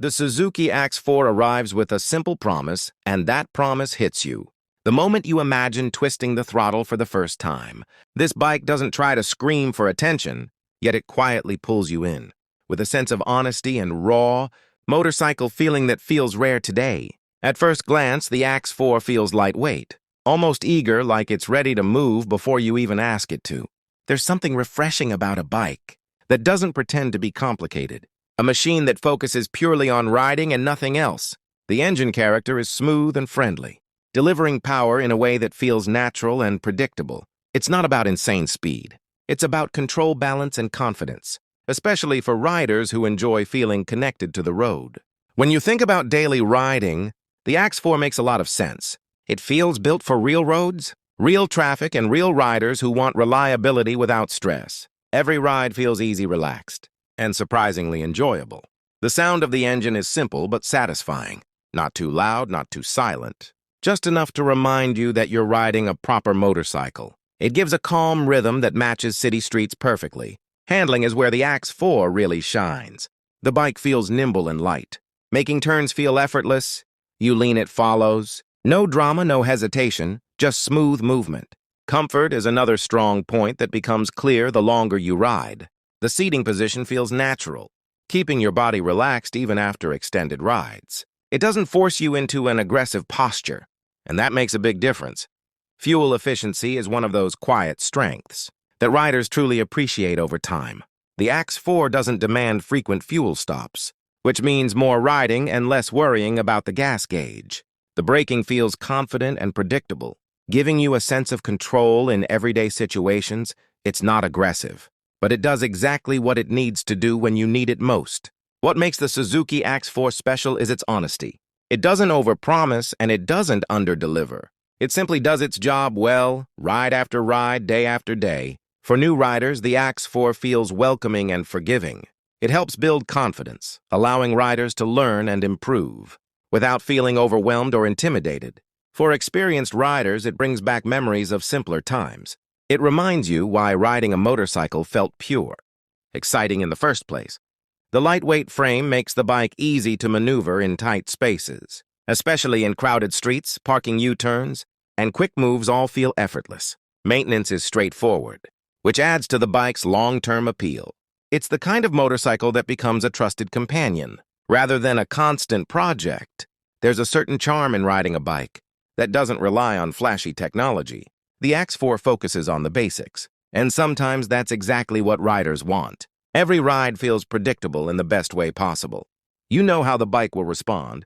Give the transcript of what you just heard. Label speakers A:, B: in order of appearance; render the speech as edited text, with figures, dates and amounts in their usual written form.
A: The Suzuki AX4 arrives with a simple promise, and that promise hits you. The moment you imagine twisting the throttle for the first time, this bike doesn't try to scream for attention, yet it quietly pulls you in, with a sense of honesty and raw, motorcycle feeling that feels rare today. At first glance, the AX4 feels lightweight, almost eager, like it's ready to move before you even ask it to. There's something refreshing about a bike that doesn't pretend to be complicated. A machine that focuses purely on riding and nothing else. The engine character is smooth and friendly, delivering power in a way that feels natural and predictable. It's not about insane speed. It's about control, balance, and confidence, especially for riders who enjoy feeling connected to the road. When you think about daily riding, the AX4 makes a lot of sense. It feels built for real roads, real traffic, and real riders who want reliability without stress. Every ride feels easy, relaxed, and surprisingly enjoyable. The sound of the engine is simple but satisfying. Not too loud, not too silent. Just enough to remind you that you're riding a proper motorcycle. It gives a calm rhythm that matches city streets perfectly. Handling is where the AX4 really shines. The bike feels nimble and light, making turns feel effortless. You lean, it follows. No drama, no hesitation, just smooth movement. Comfort is another strong point that becomes clear the longer you ride. The seating position feels natural, keeping your body relaxed even after extended rides. It doesn't force you into an aggressive posture, and that makes a big difference. Fuel efficiency is one of those quiet strengths that riders truly appreciate over time. The AX4 doesn't demand frequent fuel stops, which means more riding and less worrying about the gas gauge. The braking feels confident and predictable, giving you a sense of control in everyday situations. It's not aggressive, but it does exactly what it needs to do when you need it most. What makes the Suzuki AX4 special is its honesty. It doesn't overpromise and it doesn't underdeliver. It simply does its job well, ride after ride, day after day. For new riders, the AX4 feels welcoming and forgiving. It helps build confidence, allowing riders to learn and improve without feeling overwhelmed or intimidated. For experienced riders, it brings back memories of simpler times. It reminds you why riding a motorcycle felt pure, exciting in the first place. The lightweight frame makes the bike easy to maneuver in tight spaces, especially in crowded streets, parking U-turns, and quick moves all feel effortless. Maintenance is straightforward, which adds to the bike's long-term appeal. It's the kind of motorcycle that becomes a trusted companion, rather than a constant project. There's a certain charm in riding a bike that doesn't rely on flashy technology. The AX4 focuses on the basics, and sometimes that's exactly what riders want. Every ride feels predictable in the best way possible. You know how the bike will respond,